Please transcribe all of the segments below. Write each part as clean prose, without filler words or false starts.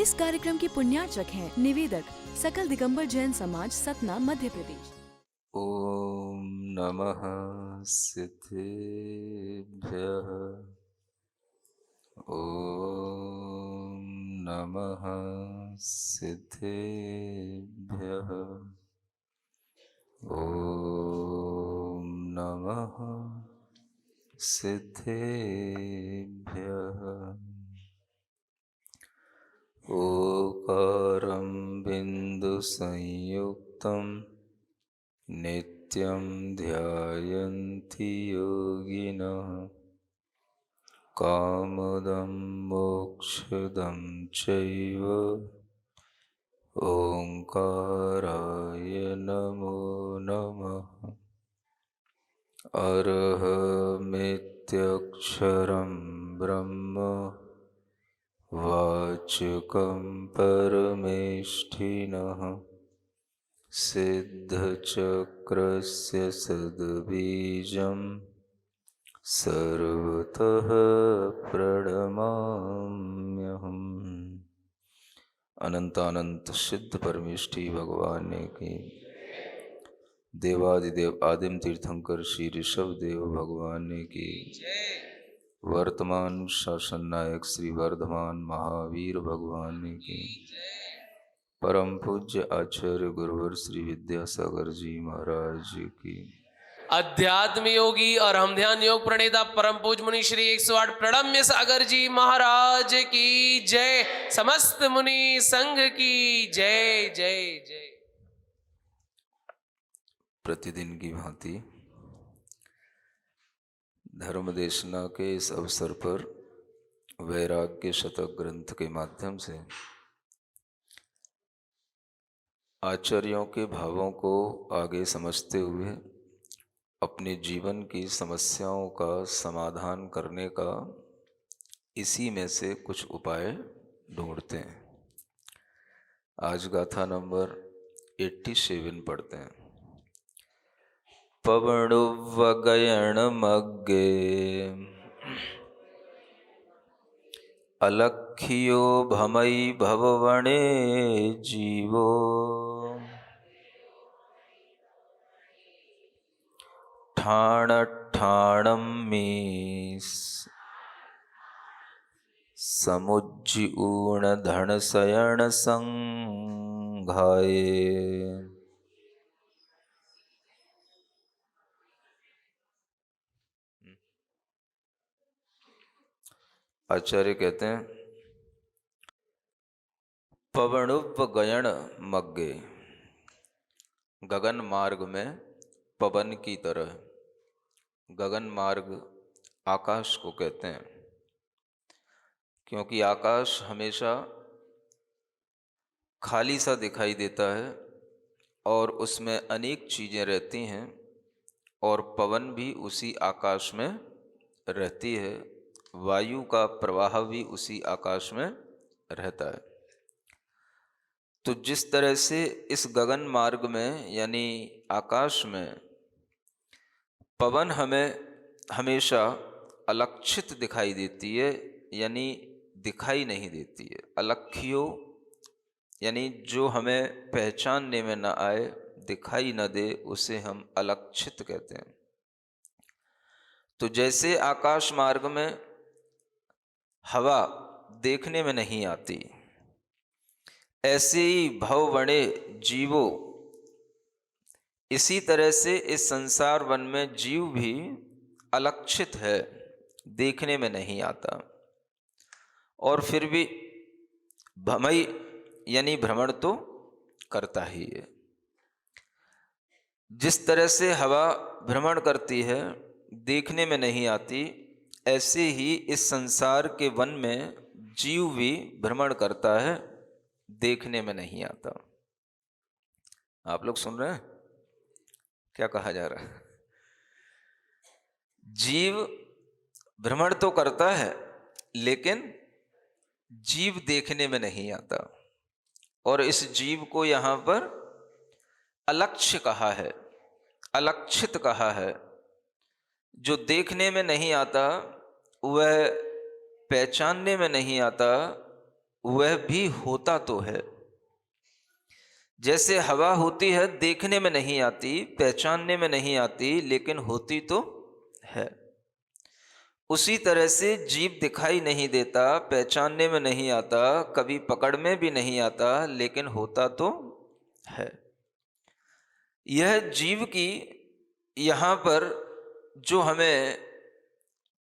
इस कार्यक्रम के पुण्यार्चक हैं निवेदक सकल दिगंबर जैन समाज, सतना, मध्य प्रदेश। ओम नमः सिद्धेभ्यः। ओम नमः सिद्धेभ्यः। ओम नमः सिद्धेभ्यः। ओकारं बिन्दुसंयुक्तं नित्यं ध्यायन्ति योगिनः। कामदं मोक्षदं चैव ओंकाराय नमो नमः। अरहमित्यक्षरं ब्रह्म वाचकं परमेष्ठिनः। सिद्धचक्रस्य सद्बीजं सर्वतः प्रणमाम्यहम्। अनंतानंत सिद्ध परमेष्ठी भगवान की, देवादिदेव आदिम तीर्थंकर श्री ऋषभ देव भगवान की, वर्तमान शासन नायक श्री वर्धमान महावीर भगवान की, परम पूज्य आचार्य गुरुवर श्री विद्यासागर जी महाराज की, अध्यात्म योगी और हम ध्यान योग प्रणेता परम पूज मुनि श्री 108 प्रणम्य सागर जी महाराज की जय। समस्त मुनि संघ की जय जय जय। प्रतिदिन की भांति धर्म देशना के इस अवसर पर वैराग्य शतक ग्रंथ के माध्यम से आचार्यों के भावों को आगे समझते हुए अपने जीवन की समस्याओं का समाधान करने का इसी में से कुछ उपाय ढूंढते हैं। आज गाथा नंबर 87 पढ़ते हैं। पवणुव्वगयण मग्गे अलक्ष्यो भमई भववणे जीवो। ठाणं मे समुज्जीर्ण धनशयन संघाये। आचार्य कहते हैं पवणुव्वगयण मग्गे, गगन मार्ग में पवन की तरह। गगन मार्ग आकाश को कहते हैं, क्योंकि आकाश हमेशा खाली सा दिखाई देता है और उसमें अनेक चीज़ें रहती हैं, और पवन भी उसी आकाश में रहती है, वायु का प्रवाह भी उसी आकाश में रहता है। तो जिस तरह से इस गगन मार्ग में यानी आकाश में पवन हमें हमेशा अलक्षित दिखाई देती है, यानी दिखाई नहीं देती है। अलक्ष्यो यानी जो हमें पहचानने में न आए, दिखाई न दे, उसे हम अलक्षित कहते हैं। तो जैसे आकाश मार्ग में हवा देखने में नहीं आती, ऐसे ही भववणे जीवो, इसी तरह से इस संसार वन में जीव भी अलक्षित है, देखने में नहीं आता, और फिर भी भमई यानी भ्रमण तो करता ही है। जिस तरह से हवा भ्रमण करती है, देखने में नहीं आती, ऐसे ही इस संसार के वन में जीव भी भ्रमण करता है, देखने में नहीं आता। आप लोग सुन रहे हैं क्या कहा जा रहा है? जीव भ्रमण तो करता है, लेकिन जीव देखने में नहीं आता, और इस जीव को यहां पर अलक्ष्य कहा है, अलक्षित कहा है। जो देखने में नहीं आता, वह पहचानने में नहीं आता, वह भी होता तो है। जैसे हवा होती है, देखने में नहीं आती, पहचानने में नहीं आती, लेकिन होती तो है। उसी तरह से जीव दिखाई नहीं देता, पहचानने में नहीं आता, कभी पकड़ में भी नहीं आता, लेकिन होता तो है। यह जीव की यहाँ पर जो हमें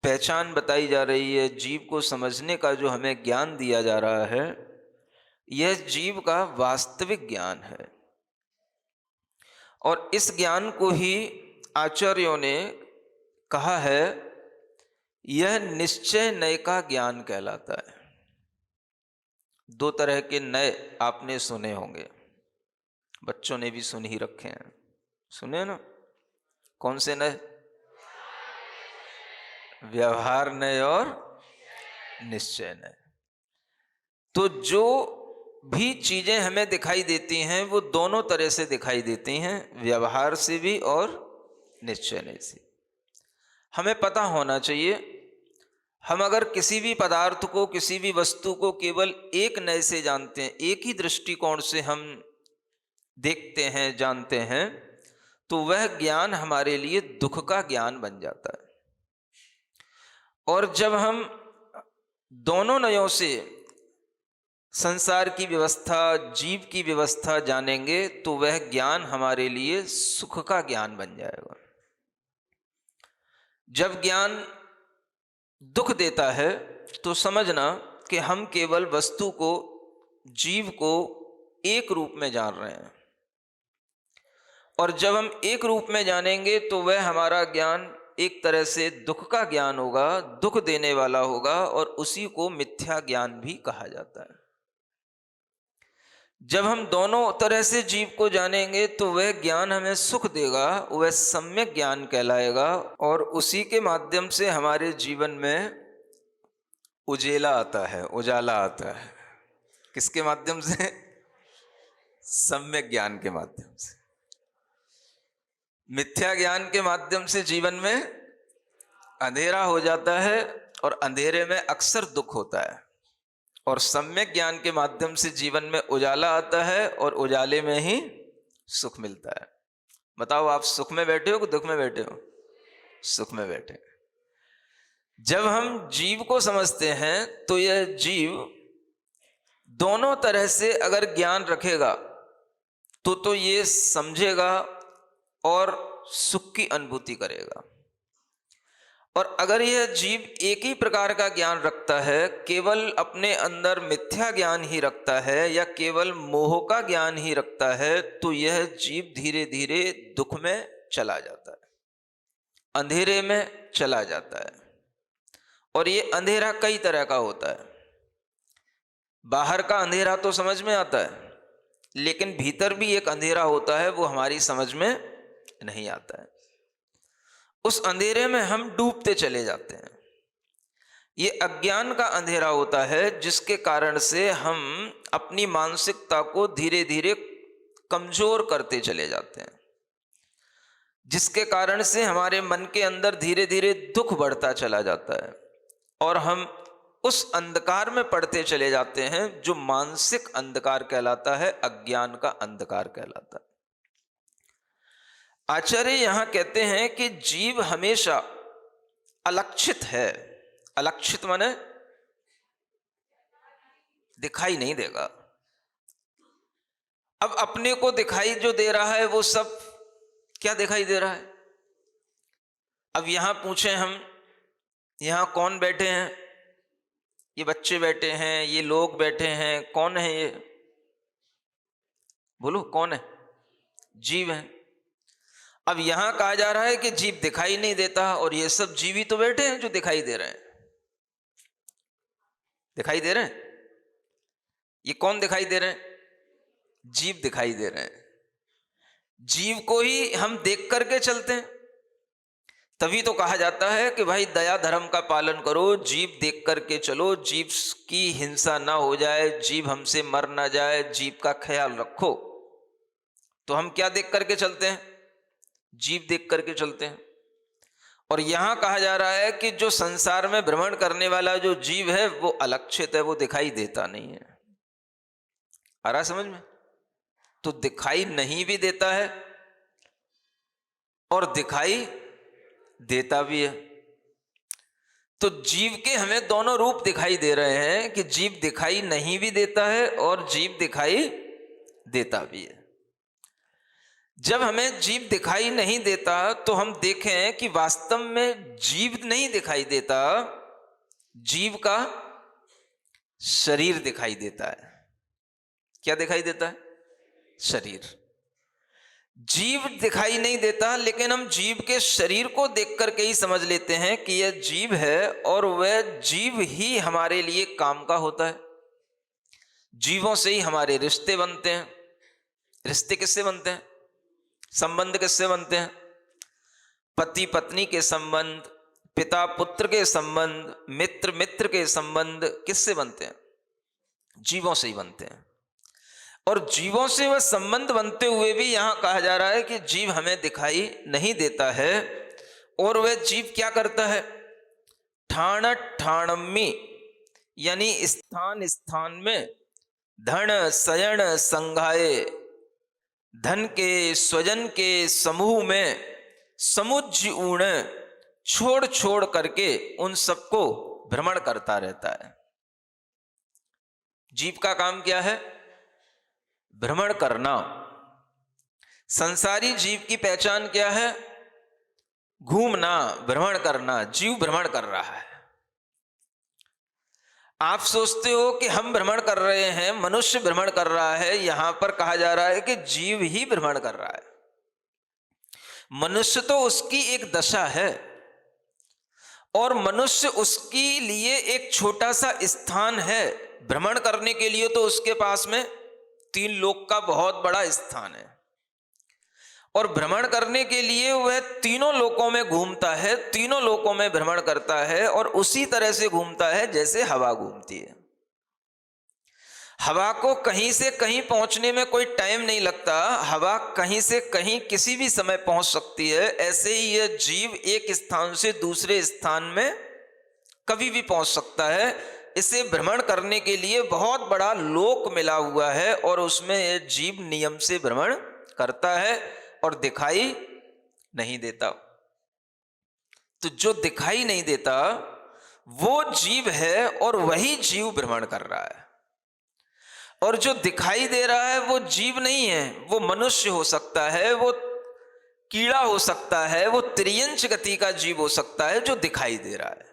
पहचान बताई जा रही है, जीव को समझने का जो हमें ज्ञान दिया जा रहा है, यह जीव का वास्तविक ज्ञान है। और इस ज्ञान को ही आचार्यों ने कहा है, यह निश्चय नय का ज्ञान कहलाता है। दो तरह के नय आपने सुने होंगे, बच्चों ने भी सुन ही रखे हैं, सुने ना? कौन से नय? व्यवहार नय और निश्चय नय। तो जो भी चीजें हमें दिखाई देती हैं वो दोनों तरह से दिखाई देती हैं, व्यवहार से भी और निश्चय नय से। हमें पता होना चाहिए, हम अगर किसी भी पदार्थ को, किसी भी वस्तु को केवल एक नय से जानते हैं, एक ही दृष्टिकोण से हम देखते हैं, जानते हैं, तो वह ज्ञान हमारे लिए दुख का ज्ञान बन जाता है। और जब हम दोनों नयों से संसार की व्यवस्था, जीव की व्यवस्था जानेंगे, तो वह ज्ञान हमारे लिए सुख का ज्ञान बन जाएगा। जब ज्ञान दुख देता है तो समझना कि हम केवल वस्तु को, जीव को एक रूप में जान रहे हैं। और जब हम एक रूप में जानेंगे तो वह हमारा ज्ञान एक तरह से दुख का ज्ञान होगा, दुख देने वाला होगा, और उसी को मिथ्या ज्ञान भी कहा जाता है। जब हम दोनों तरह से जीव को जानेंगे तो वह ज्ञान हमें सुख देगा, वह सम्यक ज्ञान कहलाएगा, और उसी के माध्यम से हमारे जीवन में उजेला आता है, उजाला आता है। किसके माध्यम से? सम्यक ज्ञान के माध्यम से। मिथ्या ज्ञान के माध्यम से जीवन में अंधेरा हो जाता है, और अंधेरे में अक्सर दुख होता है। और सम्यक ज्ञान के माध्यम से जीवन में उजाला आता है, और उजाले में ही सुख मिलता है। बताओ, आप सुख में बैठे हो कि दुख में बैठे हो? सुख में बैठे। जब हम जीव को समझते हैं तो यह जीव दोनों तरह से अगर ज्ञान रखेगा तो ये समझेगा और सुख की अनुभूति करेगा। और अगर यह जीव एक ही प्रकार का ज्ञान रखता है, केवल अपने अंदर मिथ्या ज्ञान ही रखता है, या केवल मोह का ज्ञान ही रखता है, तो यह जीव धीरे धीरे दुख में चला जाता है, अंधेरे में चला जाता है। और ये अंधेरा कई तरह का होता है। बाहर का अंधेरा तो समझ में आता है, लेकिन भीतर भी एक अंधेरा होता है, वो हमारी समझ में नहीं आता है। उस अंधेरे में हम डूबते चले जाते हैं। ये अज्ञान का अंधेरा होता है, जिसके कारण से हम अपनी मानसिकता को धीरे धीरे कमजोर करते चले जाते हैं, जिसके कारण से हमारे मन के अंदर धीरे धीरे दुख बढ़ता चला जाता है, और हम उस अंधकार में पड़ते चले जाते हैं जो मानसिक अंधकार कहलाता है, अज्ञान का अंधकार कहलाता है। आचार्य यहां कहते हैं कि जीव हमेशा अलक्षित है। अलक्षित माने दिखाई नहीं देगा। अब अपने को दिखाई जो दे रहा है वो सब क्या दिखाई दे रहा है? अब यहां पूछें हम, यहां कौन बैठे हैं? ये बच्चे बैठे हैं, ये लोग बैठे हैं, कौन है ये? बोलो कौन है? जीव है। अब यहां कहा जा रहा है कि जीव दिखाई नहीं देता, और ये सब जीव ही तो बैठे हैं जो दिखाई दे रहे हैं। दिखाई दे रहे हैं? ये कौन दिखाई दे रहे हैं? जीव दिखाई दे रहे हैं। जीव को ही हम देख करके चलते हैं, तभी तो कहा जाता है कि भाई दया धर्म का पालन करो, जीव देख करके चलो, जीव की हिंसा ना हो जाए, जीव हमसे मर ना जाए, जीव का ख्याल रखो। तो हम क्या देख करके चलते हैं? जीव देख करके चलते हैं। और यहां कहा जा रहा है कि जो संसार में भ्रमण करने वाला जो जीव है वो अलक्षित है, वो दिखाई देता नहीं है। आ रहा समझ में? तो दिखाई नहीं भी देता है और दिखाई देता भी है। तो जीव के हमें दोनों रूप दिखाई दे रहे हैं कि जीव दिखाई नहीं भी देता है और जीव दिखाई देता भी है। जब हमें जीव दिखाई नहीं देता तो हम देखें कि वास्तव में जीव नहीं दिखाई देता, जीव का शरीर दिखाई देता है। क्या दिखाई देता है? शरीर। जीव दिखाई नहीं देता, लेकिन हम जीव के शरीर को देख करके ही समझ लेते हैं कि यह जीव है और वह जीव ही हमारे लिए काम का होता है। जीवों से ही हमारे रिश्ते बनते हैं। रिश्ते किससे बनते हैं? संबंध किससे बनते हैं? पति पत्नी के संबंध, पिता पुत्र के संबंध, मित्र मित्र के संबंध किससे बनते हैं? जीवों से ही बनते हैं। और जीवों से वह संबंध बनते हुए भी यहां कहा जा रहा है कि जीव हमें दिखाई नहीं देता है। और वह जीव क्या करता है? ठाण ठाणम्मी, यानी स्थान स्थान में धन सयन संघाए, धन के स्वजन के समूह में समुज्ज ऊण छोड़ छोड़ करके उन सबको भ्रमण करता रहता है। जीव का काम क्या है? भ्रमण करना। संसारी जीव की पहचान क्या है? घूमना, भ्रमण करना। जीव भ्रमण कर रहा है। आप सोचते हो कि हम भ्रमण कर रहे हैं, मनुष्य भ्रमण कर रहा है। यहां पर कहा जा रहा है कि जीव ही भ्रमण कर रहा है। मनुष्य तो उसकी एक दशा है और मनुष्य उसके लिए एक छोटा सा स्थान है। भ्रमण करने के लिए तो उसके पास में 3 लोक का बहुत बड़ा स्थान है और भ्रमण करने के लिए वह तीनों लोकों में घूमता है, तीनों लोकों में भ्रमण करता है और उसी तरह से घूमता है जैसे हवा घूमती है। हवा को कहीं से कहीं पहुंचने में कोई टाइम नहीं लगता। हवा कहीं से कहीं किसी भी समय पहुंच सकती है। ऐसे ही यह जीव एक स्थान से दूसरे स्थान में कभी भी पहुंच सकता है। इसे भ्रमण करने के लिए बहुत बड़ा लोक मिला हुआ है और उसमें यह जीव नियम से भ्रमण करता है और दिखाई नहीं देता। तो जो दिखाई नहीं देता वो जीव है और वही जीव भ्रमण कर रहा है। और जो दिखाई दे रहा है वो जीव नहीं है, वो मनुष्य हो सकता है, वो कीड़ा हो सकता है, वो त्रियंच गति का जीव हो सकता है जो दिखाई दे रहा है।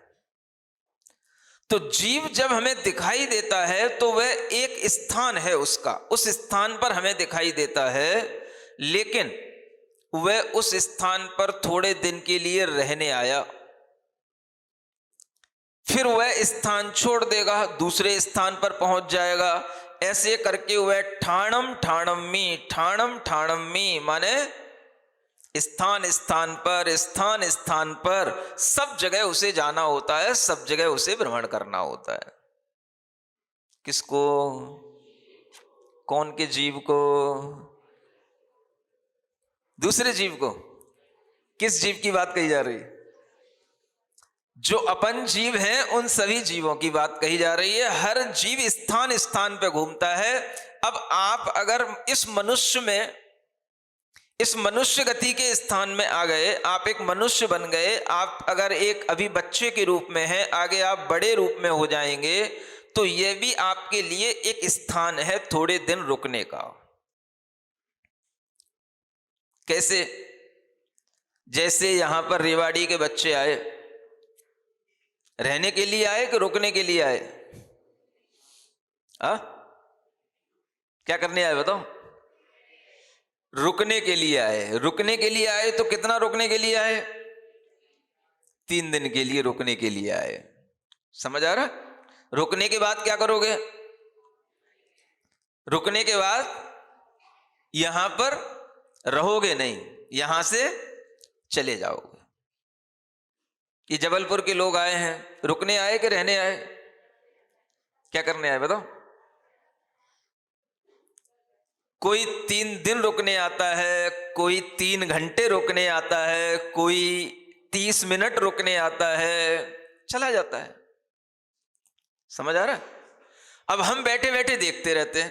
तो जीव जब हमें दिखाई देता है तो वह एक स्थान है उसका, उस स्थान पर हमें दिखाई देता है, लेकिन वह उस स्थान पर थोड़े दिन के लिए रहने आया, फिर वह स्थान छोड़ देगा, दूसरे स्थान पर पहुंच जाएगा। ऐसे करके वह ठाणम ठाणम्मी माने स्थान स्थान पर सब जगह उसे जाना होता है, सब जगह उसे भ्रमण करना होता है। किसको? कौन के जीव को? दूसरे जीव को। किस जीव की बात कही जा रही है? जो अपन जीव हैं उन सभी जीवों की बात कही जा रही है। हर जीव स्थान स्थान पे घूमता है। अब आप अगर इस मनुष्य गति के स्थान में आ गए, आप एक मनुष्य बन गए, आप अगर एक अभी बच्चे के रूप में हैं, आगे आप बड़े रूप में हो जाएंगे, तो यह भी आपके लिए एक स्थान है थोड़े दिन रुकने का। कैसे? जैसे यहां पर रेवाड़ी के बच्चे आए, रहने के लिए आए कि रुकने के लिए आए? क्या करने आए बताओ? रुकने के लिए आए। रुकने के लिए आए तो कितना रुकने के लिए आए? 3 दिन के लिए रुकने के लिए आए। समझ आ रहा? रुकने के बाद क्या करोगे? रुकने के बाद यहां पर रहोगे नहीं, यहां से चले जाओगे। ये जबलपुर के लोग आए हैं, रुकने आए कि रहने आए? क्या करने आए बताओ? कोई 3 दिन रुकने आता है, कोई 3 घंटे रुकने आता है, कोई 30 मिनट रुकने आता है, चला जाता है। समझ आ रहा है? अब हम बैठे बैठे देखते रहते हैं,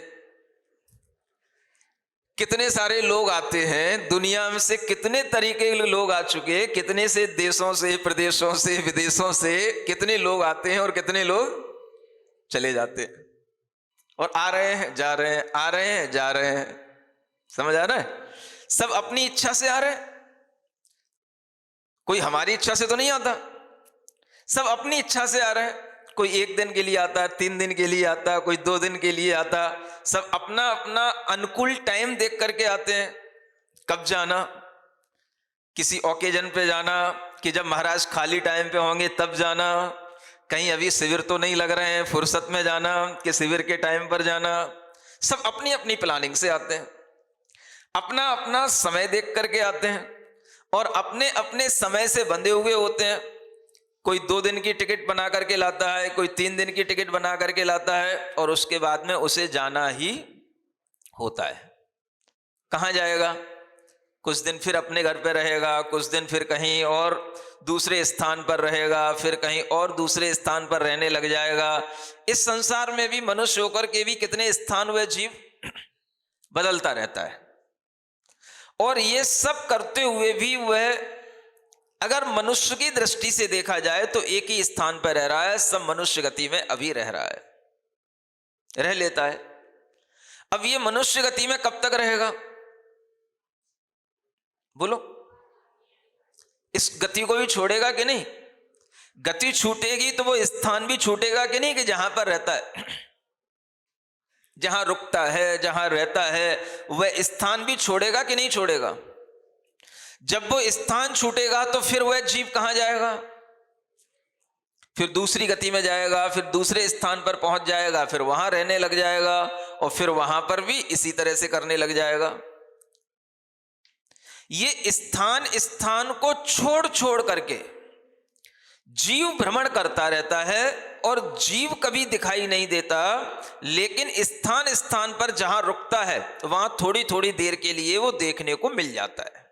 कितने सारे लोग आते हैं, दुनिया में से कितने तरीके के लोग आ चुके हैं, कितने से देशों से, प्रदेशों से, विदेशों से कितने लोग आते हैं और कितने लोग चले जाते हैं, और आ रहे हैं जा रहे हैं, आ रहे हैं जा रहे हैं। समझ आ रहा है? सब अपनी इच्छा से आ रहे हैं, कोई हमारी इच्छा से तो नहीं आता, सब अपनी इच्छा से आ रहे हैं। कोई 1 दिन के लिए आता, 3 दिन के लिए आता, कोई 2 दिन के लिए आता। सब अपना अपना अनुकूल टाइम देख करके आते हैं, कब जाना, किसी ओकेजन पे जाना, कि जब महाराज खाली टाइम पे होंगे तब जाना, कहीं अभी शिविर तो नहीं लग रहे हैं, फुर्सत में जाना, कि शिविर के टाइम पर जाना। सब अपनी अपनी प्लानिंग से आते हैं, अपना अपना समय देख करके आते हैं, और अपने अपने समय से बंधे हुए होते हैं। कोई 2 दिन की टिकट बना करके लाता है, कोई 3 दिन की टिकट बना करके लाता है, और उसके बाद में उसे जाना ही होता है। कहाँ जाएगा? कुछ दिन फिर अपने घर पे रहेगा, कुछ दिन फिर कहीं और दूसरे स्थान पर रहेगा, फिर कहीं और दूसरे स्थान पर रहने लग जाएगा। इस संसार में भी मनुष्य होकर के भी कितने स्थान हुए जीव बदलता रहता है, और ये सब करते हुए भी वह, अगर मनुष्य की दृष्टि से देखा जाए तो एक ही स्थान पर रह रहा है, सब मनुष्य गति में अभी रह रहा है, रह लेता है। अब ये मनुष्य गति में कब तक रहेगा? बोलो, इस गति को भी छोड़ेगा कि नहीं? गति छूटेगी तो वो स्थान भी छूटेगा कि नहीं, कि जहां पर रहता है, जहां रुकता है, जहां रहता है, वह स्थान भी छोड़ेगा कि नहीं छोड़ेगा? जब वो स्थान छूटेगा तो फिर वह जीव कहां जाएगा? फिर दूसरी गति में जाएगा, फिर दूसरे स्थान पर पहुंच जाएगा, फिर वहां रहने लग जाएगा, और फिर वहां पर भी इसी तरह से करने लग जाएगा। ये स्थान स्थान को छोड़ छोड़ करके जीव भ्रमण करता रहता है, और जीव कभी दिखाई नहीं देता, लेकिन स्थान स्थान पर जहां रुकता है वहां थोड़ी थोड़ी देर के लिए वो देखने को मिल जाता है।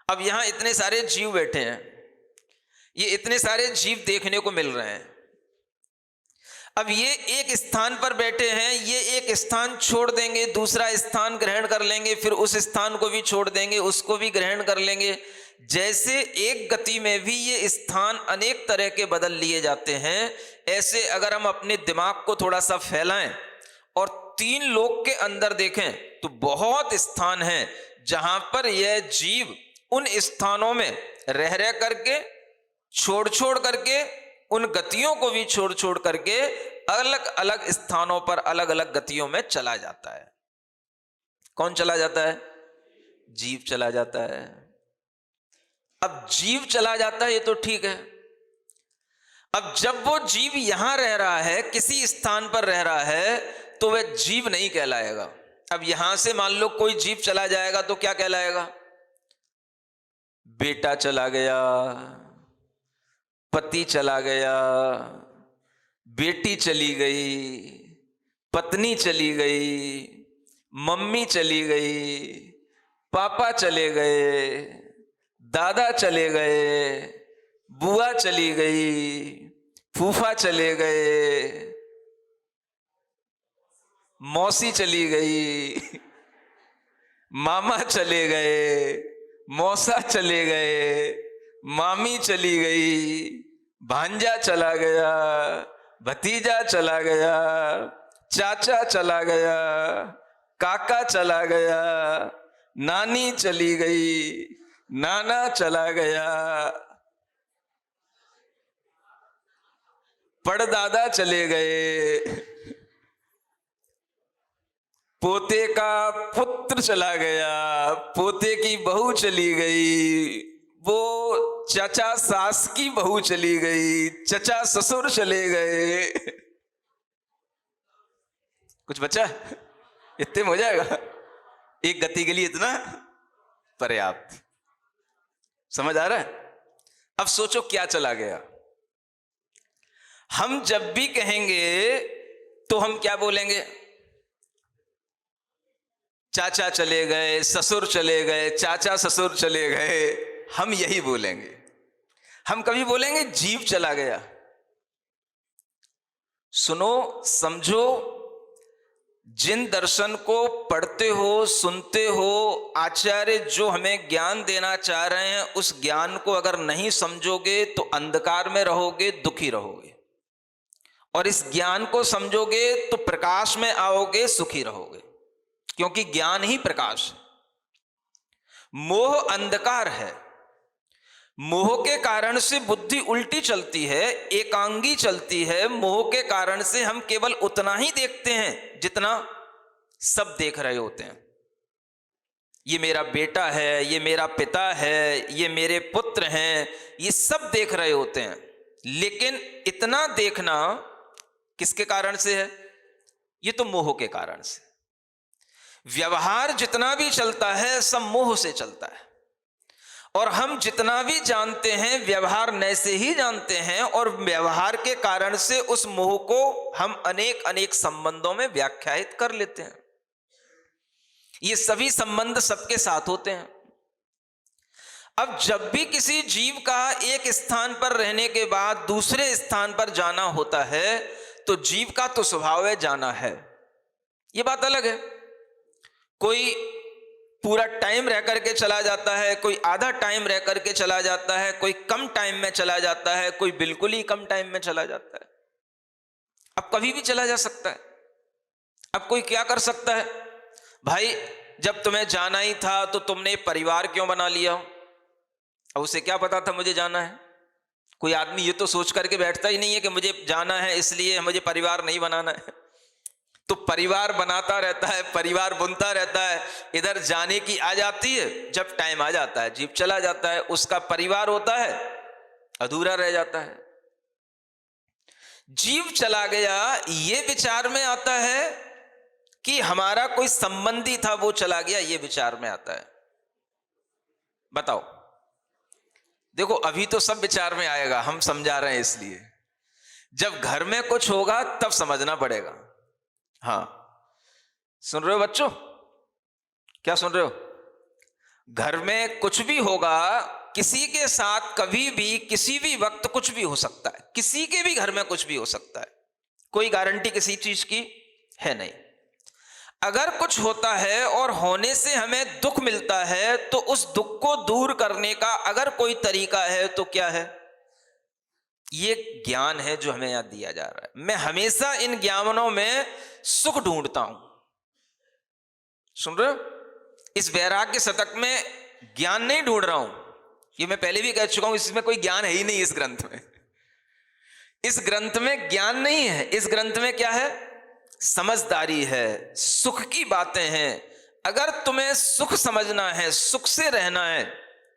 अब यहां इतने सारे जीव बैठे हैं, ये इतने सारे जीव देखने को मिल रहे हैं। अब ये एक स्थान पर बैठे हैं, ये एक स्थान छोड़ देंगे, दूसरा स्थान ग्रहण कर लेंगे, फिर उस स्थान को भी छोड़ देंगे, उसको भी ग्रहण कर लेंगे। जैसे एक गति में भी ये स्थान अनेक तरह के बदल लिए जाते हैं, ऐसे अगर हम अपने दिमाग को थोड़ा सा फैलाएं और 3 लोक के अंदर देखें तो बहुत स्थान हैं जहां पर यह जीव उन स्थानों में रह रह करके, छोड़ छोड़ करके, उन गतियों को भी छोड़ छोड़ करके अलग अलग स्थानों पर अलग अलग गतियों में चला जाता है। कौन चला जाता है? जीव चला जाता है। अब जीव चला जाता है ये तो ठीक है। अब जब वो जीव यहां रह रहा है, किसी स्थान पर रह रहा है, तो वह जीव नहीं कहलाएगा। अब यहां से मान लो कोई जीव चला जाएगा तो क्या कहलाएगा? बेटा चला गया, पति चला गया, बेटी चली गई, पत्नी चली गई, मम्मी चली गई, पापा चले गए, दादा चले गए, बुआ चली गई, फूफा चले गए, मौसी चली गई, मामा चले गए, मौसा चले गए, मामी चली गई, भांजा चला गया, भतीजा चला गया, चाचा चला गया, काका चला गया, नानी चली गई, नाना चला गया, पड़दादा चले गए, पोते का पुत्र चला गया, पोते की बहू चली गई, वो चचा सास की बहू चली गई, चचा ससुर चले गए। कुछ बचा? इतने में हो जाएगा? एक गति के लिए इतना पर्याप्त। समझ आ रहा है? अब सोचो क्या चला गया। हम जब भी कहेंगे तो हम क्या बोलेंगे? चाचा चले गए, ससुर चले गए, चाचा ससुर चले गए, हम यही बोलेंगे। हम कभी बोलेंगे जीव चला गया? सुनो, समझो, जिन दर्शन को पढ़ते हो, सुनते हो, आचार्य जो हमें ज्ञान देना चाह रहे हैं, उस ज्ञान को अगर नहीं समझोगे तो अंधकार में रहोगे, दुखी रहोगे, और इस ज्ञान को समझोगे तो प्रकाश में आओगे, सुखी रहोगे, क्योंकि ज्ञान ही प्रकाश है। मोह अंधकार है। मोह के कारण से बुद्धि उल्टी चलती है, एकांगी चलती है। मोह के कारण से हम केवल उतना ही देखते हैं जितना सब देख रहे होते हैं। ये मेरा बेटा है, ये मेरा पिता है, ये मेरे पुत्र हैं, ये सब देख रहे होते हैं। लेकिन इतना देखना किसके कारण से है? ये तो मोह के कारण से। व्यवहार जितना भी चलता है सब मोह से चलता है, और हम जितना भी जानते हैं व्यवहार नए से ही जानते हैं, और व्यवहार के कारण से उस मोह को हम अनेक अनेक संबंधों में व्याख्यायित कर लेते हैं। ये सभी संबंध सबके साथ होते हैं। अब जब भी किसी जीव का एक स्थान पर रहने के बाद दूसरे स्थान पर जाना होता है, तो जीव का तो स्वभाव है जाना है, ये बात अलग है। कोई पूरा टाइम रह करके चला जाता है, कोई आधा टाइम रह करके चला जाता है, कोई कम टाइम में चला जाता है, कोई बिल्कुल ही कम टाइम में चला जाता है। अब कभी भी चला जा सकता है। अब कोई क्या कर सकता है? भाई जब तुम्हें जाना ही था तो तुमने परिवार क्यों बना लिया? अब उसे क्या पता था मुझे जाना है? कोई आदमी ये तो सोच करके बैठता ही नहीं है कि मुझे जाना है इसलिए मुझे परिवार नहीं बनाना है। तो परिवार बनाता रहता है, परिवार बुनता रहता है, इधर जाने की आ जाती है, जब टाइम आ जाता है जीव चला जाता है, उसका परिवार होता है अधूरा रह जाता है। जीव चला गया ये विचार में आता है कि हमारा कोई संबंधी था वो चला गया, ये विचार में आता है। बताओ, देखो अभी तो सब विचार में आएगा, हम समझा रहे हैं इसलिए। जब घर में कुछ होगा तब समझना पड़ेगा। हाँ, सुन रहे हो बच्चों? क्या सुन रहे हो? घर में कुछ भी होगा, किसी के साथ कभी भी किसी भी वक्त कुछ भी हो सकता है, किसी के भी घर में कुछ भी हो सकता है, कोई गारंटी किसी चीज की है नहीं। अगर कुछ होता है और होने से हमें दुख मिलता है, तो उस दुख को दूर करने का अगर कोई तरीका है तो क्या है? ये ज्ञान है जो हमें यहां दिया जा रहा है। मैं हमेशा इन ज्ञानों में सुख ढूंढता हूं। सुन रहे हो? इस वैराग्य शतक में ज्ञान नहीं ढूंढ रहा हूं, ये मैं पहले भी कह चुका हूं, इसमें कोई ज्ञान है ही नहीं। इस ग्रंथ में, इस ग्रंथ में ज्ञान नहीं है। इस ग्रंथ में क्या है? समझदारी है, सुख की बातें हैं। अगर तुम्हें सुख समझना है, सुख से रहना है,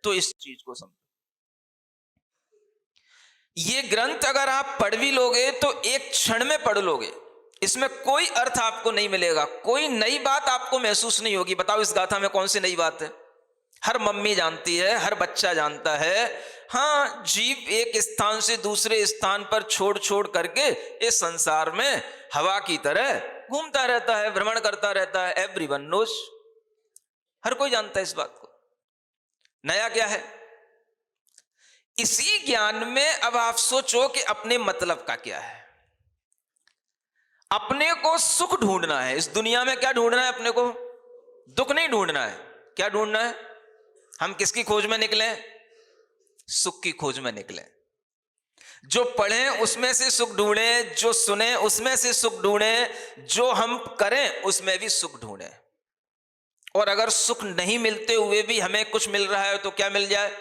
तो इस चीज को समझो। ये ग्रंथ अगर आप पढ़ भी लोगे तो एक क्षण में पढ़ लोगे, इसमें कोई अर्थ आपको नहीं मिलेगा, कोई नई बात आपको महसूस नहीं होगी। बताओ इस गाथा में कौन सी नई बात है? हर मम्मी जानती है, हर बच्चा जानता है। हाँ, जीव एक स्थान से दूसरे स्थान पर छोड़ छोड़ करके इस संसार में हवा की तरह घूमता रहता है, भ्रमण करता रहता है। एवरीवन नोज, हर कोई जानता है इस बात को। नया क्या है? इसी ज्ञान में अब आप सोचो कि अपने मतलब का क्या है। अपने को सुख ढूंढना है इस दुनिया में। क्या ढूंढना है अपने को? दुख नहीं ढूंढना है। क्या ढूंढना है? हम किसकी खोज में निकले? सुख की खोज में निकले। जो पढ़ें उसमें से सुख ढूंढें, जो सुने उसमें से सुख ढूंढें, जो हम करें उसमें भी सुख ढूंढें। और अगर सुख नहीं मिलते हुए भी हमें कुछ मिल रहा है तो क्या मिल जाए?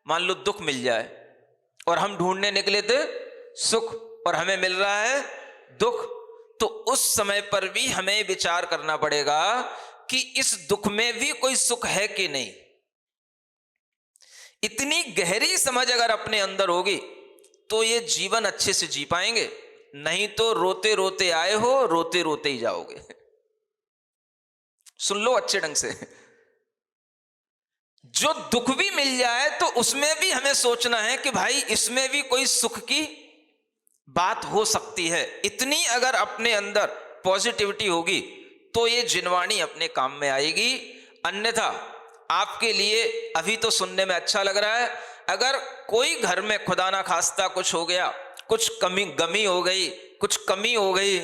मान लो दुख मिल जाए, और हम ढूंढने निकले थे सुख और हमें मिल रहा है दुख, तो उस समय पर भी हमें विचार करना पड़ेगा कि इस दुख में भी कोई सुख है कि नहीं। इतनी गहरी समझ अगर अपने अंदर होगी तो ये जीवन अच्छे से जी पाएंगे, नहीं तो रोते रोते आए हो, रोते रोते ही जाओगे। सुन लो अच्छे ढंग से। जो दुख भी मिल जाए तो उसमें भी हमें सोचना है कि भाई इसमें भी कोई सुख की बात हो सकती है। इतनी अगर अपने अंदर पॉजिटिविटी होगी तो ये जिनवाणी अपने काम में आएगी। अन्यथा आपके लिए अभी तो सुनने में अच्छा लग रहा है, अगर कोई घर में खुदा ना खास्ता कुछ हो गया, कुछ गमी हो गई, कुछ कमी हो गई,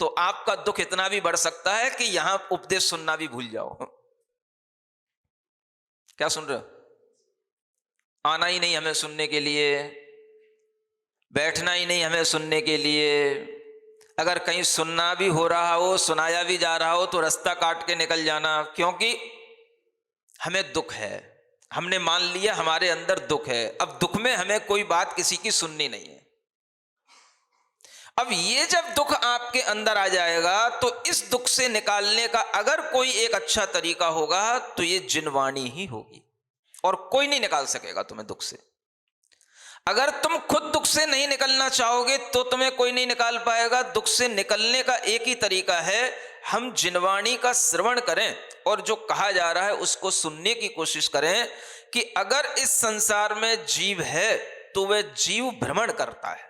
तो आपका दुख इतना भी बढ़ सकता है कि यहां उपदेश सुनना भी भूल जाओ। क्या सुन रहे हो? आना ही नहीं हमें सुनने के लिए, बैठना ही नहीं हमें सुनने के लिए। अगर कहीं सुनना भी हो रहा हो, सुनाया भी जा रहा हो, तो रास्ता काट के निकल जाना, क्योंकि हमें दुख है। हमने मान लिया हमारे अंदर दुख है। अब दुख में हमें कोई बात किसी की सुननी नहीं है। अब ये जब दुख आपके अंदर आ जाएगा तो इस दुख से निकालने का अगर कोई एक अच्छा तरीका होगा तो ये जिनवाणी ही होगी, और कोई नहीं निकाल सकेगा तुम्हें दुख से। अगर तुम खुद दुख से नहीं निकलना चाहोगे तो तुम्हें कोई नहीं निकाल पाएगा। दुख से निकलने का एक ही तरीका है, हम जिनवाणी का श्रवण करें और जो कहा जा रहा है उसको सुनने की कोशिश करें कि अगर इस संसार में जीव है तो वह जीव भ्रमण करता है,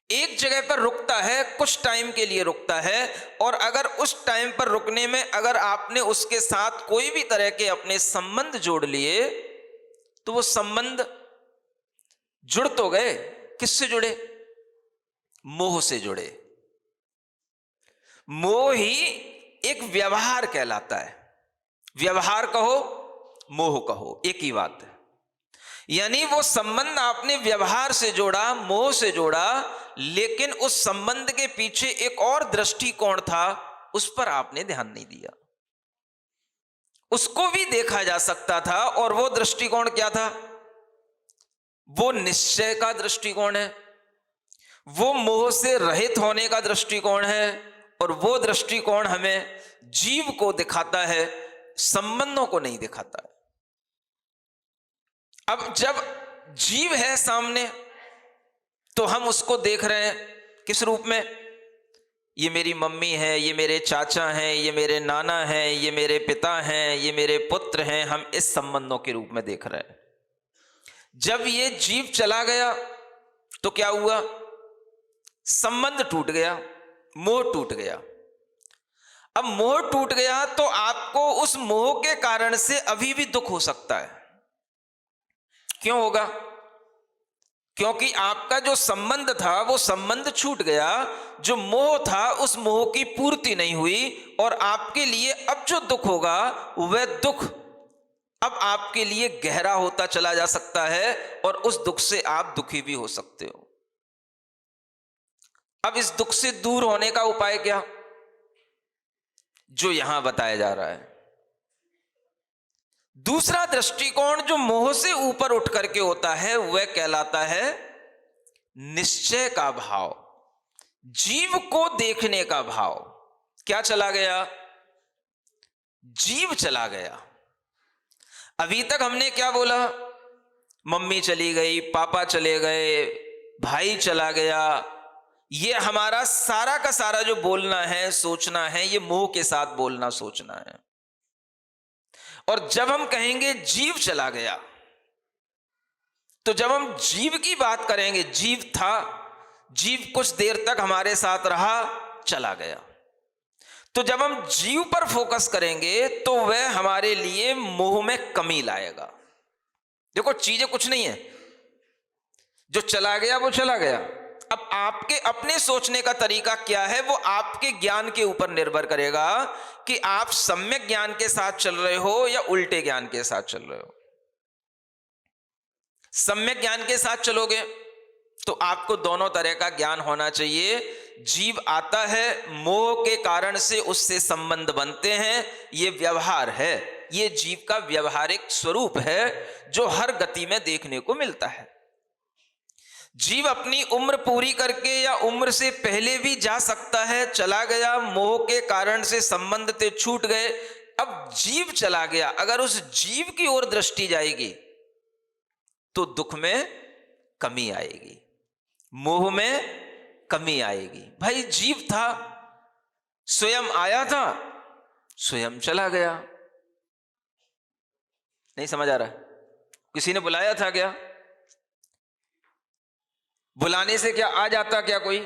एक जगह पर रुकता है, कुछ टाइम के लिए रुकता है। और अगर उस टाइम पर रुकने में अगर आपने उसके साथ कोई भी तरह के अपने संबंध जोड़ लिए तो वो संबंध जुड़ तो गए। किससे जुड़े? मोह से जुड़े। मोह ही एक व्यवहार कहलाता है। व्यवहार कहो, मोह कहो, एक ही बात है। यानी वो संबंध आपने व्यवहार से जोड़ा, मोह से जोड़ा, लेकिन उस संबंध के पीछे एक और दृष्टिकोण था, उस पर आपने ध्यान नहीं दिया। उसको भी देखा जा सकता था, और वो दृष्टिकोण क्या था? वो निश्चय का दृष्टिकोण है, वो मोह से रहित होने का दृष्टिकोण है, और वो दृष्टिकोण हमें जीव को दिखाता है, संबंधों को नहीं दिखाता है। अब जब जीव है सामने तो हम उसको देख रहे हैं किस रूप में? ये मेरी मम्मी है, ये मेरे चाचा हैं, ये मेरे नाना हैं, ये मेरे पिता हैं, ये मेरे पुत्र हैं। हम इस संबंधों के रूप में देख रहे हैं। जब ये जीव चला गया तो क्या हुआ? संबंध टूट गया, मोह टूट गया। अब मोह टूट गया तो आपको उस मोह के कारण से अभी भी दुख हो सकता है। क्यों होगा? क्योंकि आपका जो संबंध था वो संबंध छूट गया, जो मोह था उस मोह की पूर्ति नहीं हुई, और आपके लिए अब जो दुख होगा वह दुख अब आपके लिए गहरा होता चला जा सकता है, और उस दुख से आप दुखी भी हो सकते हो। अब इस दुख से दूर होने का उपाय क्या? जो यहां बताया जा रहा है। दूसरा दृष्टिकोण जो मोह से ऊपर उठ करके होता है वह कहलाता है निश्चय का भाव, जीव को देखने का भाव। क्या चला गया? जीव चला गया। अभी तक हमने क्या बोला? मम्मी चली गई, पापा चले गए, भाई चला गया। ये हमारा सारा का सारा जो बोलना है, सोचना है, ये मोह के साथ बोलना सोचना है। और जब हम कहेंगे जीव चला गया, तो जब हम जीव की बात करेंगे, जीव था, जीव कुछ देर तक हमारे साथ रहा, चला गया, तो जब हम जीव पर फोकस करेंगे तो वह हमारे लिए मोह में कमी लाएगा। देखो चीजें कुछ नहीं है, जो चला गया वो चला गया। अब आपके अपने सोचने का तरीका क्या है वो आपके ज्ञान के ऊपर निर्भर करेगा कि आप सम्यक ज्ञान के साथ चल रहे हो या उल्टे ज्ञान के साथ चल रहे हो। सम्यक ज्ञान के साथ चलोगे तो आपको दोनों तरह का ज्ञान होना चाहिए। जीव आता है, मोह के कारण से उससे संबंध बनते हैं, ये व्यवहार है, ये जीव का व्यवहारिक स्वरूप है जो हर गति में देखने को मिलता है। जीव अपनी उम्र पूरी करके या उम्र से पहले भी जा सकता है, चला गया, मोह के कारण से संबंध ते छूट गए। अब जीव चला गया, अगर उस जीव की ओर दृष्टि जाएगी तो दुख में कमी आएगी, मोह में कमी आएगी। भाई जीव था, स्वयं आया था, स्वयं चला गया। नहीं समझ आ रहा? किसी ने बुलाया था क्या? बुलाने से क्या आ जाता क्या कोई?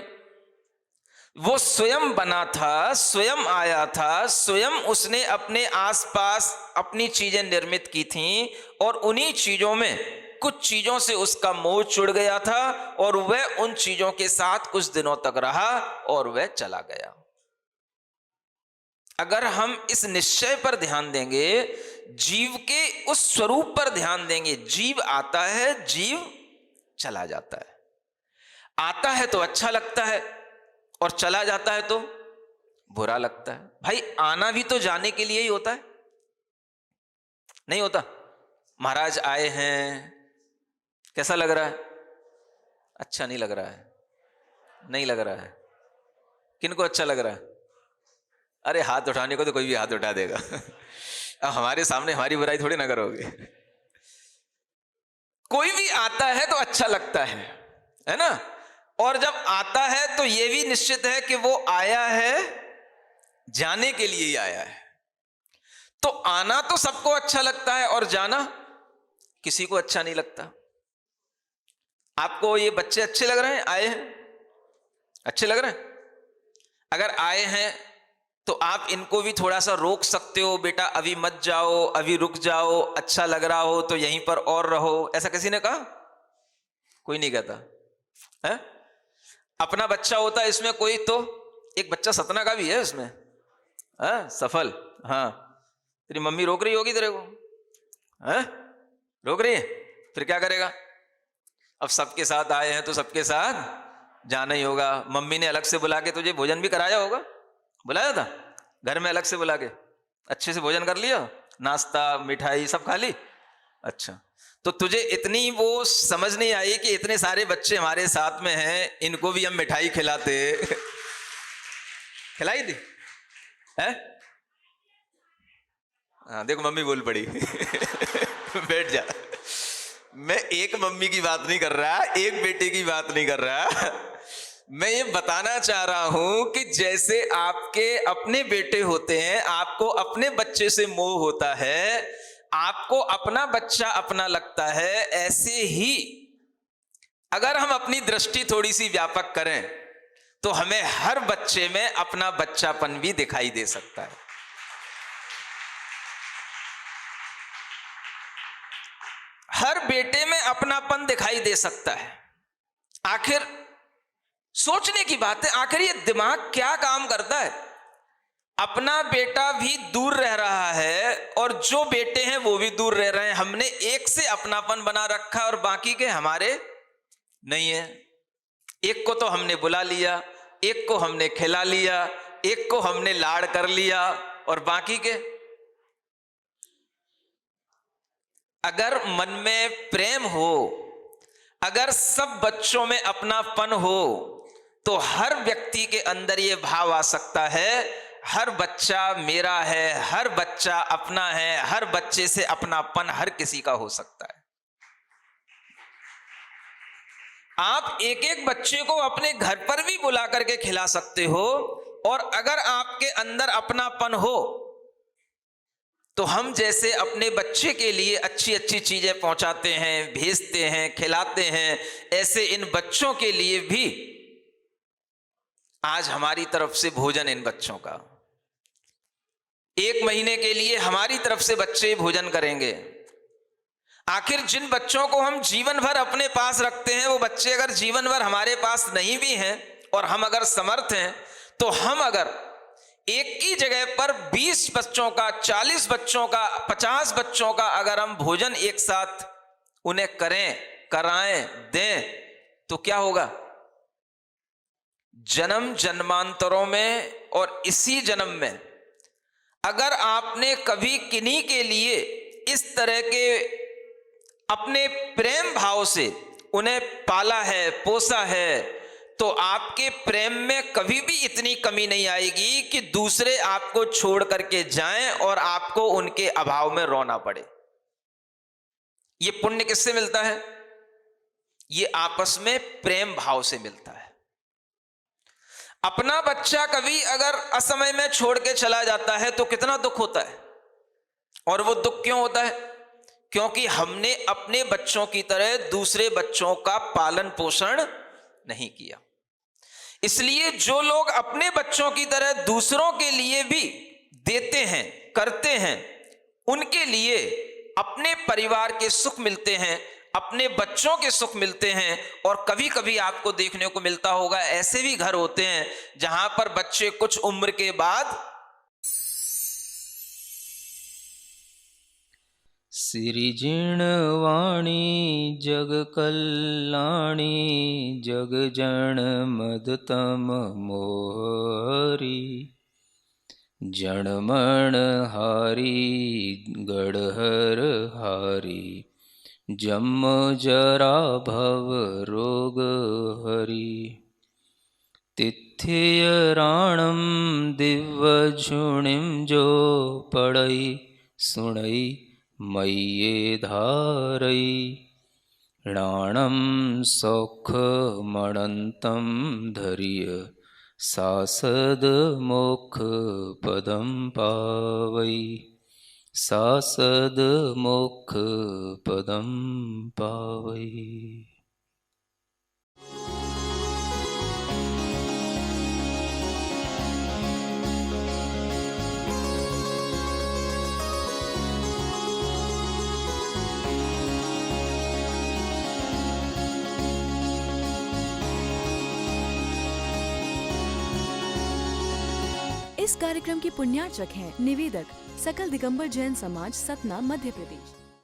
वो स्वयं बना था, स्वयं आया था, स्वयं उसने अपने आसपास अपनी चीजें निर्मित की थीं, और उन्हीं चीजों में कुछ चीजों से उसका मोह जुड़ गया था और वह उन चीजों के साथ कुछ दिनों तक रहा और वह चला गया। अगर हम इस निश्चय पर ध्यान देंगे, जीव के उस स्वरूप पर ध्यान देंगे, जीव आता है, जीव चला जाता है। आता है तो अच्छा लगता है और चला जाता है तो बुरा लगता है। भाई आना भी तो जाने के लिए ही होता है, नहीं होता? महाराज आए हैं, कैसा लग रहा है? अच्छा नहीं लग रहा है, नहीं लग रहा है। किनको अच्छा लग रहा है? अरे हाथ उठाने को तो कोई भी हाथ उठा देगा। अब हमारे सामने हमारी बुराई थोड़ी ना करोगे। कोई भी आता है तो अच्छा लगता है ना? और जब आता है तो यह भी निश्चित है कि वो आया है, जाने के लिए ही आया है। तो आना तो सबको अच्छा लगता है और जाना किसी को अच्छा नहीं लगता। आपको ये बच्चे अच्छे लग रहे हैं? आए हैं, अच्छे लग रहे हैं? अगर आए हैं तो आप इनको भी थोड़ा सा रोक सकते हो, बेटा अभी मत जाओ, अभी रुक जाओ, अच्छा लग रहा हो तो यहीं पर और रहो। ऐसा किसी ने कहा? कोई नहीं कहता है? अपना बच्चा होता है इसमें कोई, तो एक बच्चा सतना का भी है इसमें, है सफल। हाँ, तेरी मम्मी रोक रही होगी तेरे को, है रोक रही है, फिर क्या करेगा? अब सबके साथ आए हैं तो सबके साथ जाना ही होगा। मम्मी ने अलग से बुला के तुझे भोजन भी कराया होगा, बुलाया था घर में अलग से बुला के, अच्छे से भोजन कर लिया, नाश्ता मिठाई सब खा ली। अच्छा, तो तुझे इतनी वो समझ नहीं आई कि इतने सारे बच्चे हमारे साथ में हैं, इनको भी हम मिठाई खिलाते। खिलाई थी है? हाँ देखो मम्मी बोल पड़ी। बैठ जा। मैं एक मम्मी की बात नहीं कर रहा, एक बेटे की बात नहीं कर रहा। मैं ये बताना चाह रहा हूं कि जैसे आपके अपने बेटे होते हैं, आपको अपने बच्चे से मोह होता है, आपको अपना बच्चा अपना लगता है, ऐसे ही अगर हम अपनी दृष्टि थोड़ी सी व्यापक करें तो हमें हर बच्चे में अपना बच्चापन भी दिखाई दे सकता है। हर बेटे में अपनापन दिखाई दे सकता है। आखिर सोचने की बात है, आखिर ये दिमाग क्या काम करता है? अपना बेटा भी दूर रह रहा है और जो बेटे हैं वो भी दूर रह रहे हैं। हमने एक से अपनापन बना रखा और बाकी के हमारे नहीं है। एक को तो हमने बुला लिया, एक को हमने खिला लिया, एक को हमने लाड़ कर लिया, और बाकी के? अगर मन में प्रेम हो, अगर सब बच्चों में अपनापन हो, तो हर व्यक्ति के अंदर ये भाव आ सकता है, हर बच्चा मेरा है, हर बच्चा अपना है, हर बच्चे से अपनापन हर किसी का हो सकता है। आप एक एक बच्चे को अपने घर पर भी बुला करके खिला सकते हो, और अगर आपके अंदर अपनापन हो तो हम जैसे अपने बच्चे के लिए अच्छी अच्छी चीजें पहुंचाते हैं, भेजते हैं, खिलाते हैं, ऐसे इन बच्चों के लिए भी आज हमारी तरफ से भोजन इन बच्चों का। 1 महीने के लिए हमारी तरफ से बच्चे भोजन करेंगे। आखिर जिन बच्चों को हम जीवन भर अपने पास रखते हैं, वो बच्चे अगर जीवन भर हमारे पास नहीं भी हैं और हम अगर समर्थ हैं, तो हम अगर एक की जगह पर 20 बच्चों का, 40 बच्चों का, 50 बच्चों का अगर हम भोजन एक साथ उन्हें करें, कराएं, दें, तो क्या होगा? जन्म जन्मांतरों में और इसी जन्म में अगर आपने कभी किन्हीं के लिए इस तरह के अपने प्रेम भाव से उन्हें पाला है, पोसा है, तो आपके प्रेम में कभी भी इतनी कमी नहीं आएगी कि दूसरे आपको छोड़ करके जाएं और आपको उनके अभाव में रोना पड़े। ये पुण्य किससे मिलता है? ये आपस में प्रेम भाव से मिलता है। अपना बच्चा कभी अगर असमय में छोड़ के चला जाता है तो कितना दुख होता है। और वो दुख क्यों होता है? क्योंकि हमने अपने बच्चों की तरह दूसरे बच्चों का पालन पोषण नहीं किया। इसलिए जो लोग अपने बच्चों की तरह दूसरों के लिए भी देते हैं, करते हैं, उनके लिए अपने परिवार के सुख मिलते हैं, अपने बच्चों के सुख मिलते हैं। और कभी कभी आपको देखने को मिलता होगा ऐसे भी घर होते हैं जहां पर बच्चे कुछ उम्र के बाद सिरिजिणवाणी जग कल्याणी जग जन मदतम मोहरी जनमण हारी गढ़हर हारी जम जरा भव रोग हरि तिथ्य राणम दिव्य झुणिम जो पढ़ई सुणई मय्ये धारई राणम सौख मणंतम धर्य सासद मोक्ष पदम पावई सासद मोक्ष पदम पावई। इस कार्यक्रम के पुण्यार्चक हैं निवेदक सकल दिगंबर जैन समाज, सतना, मध्य प्रदेश।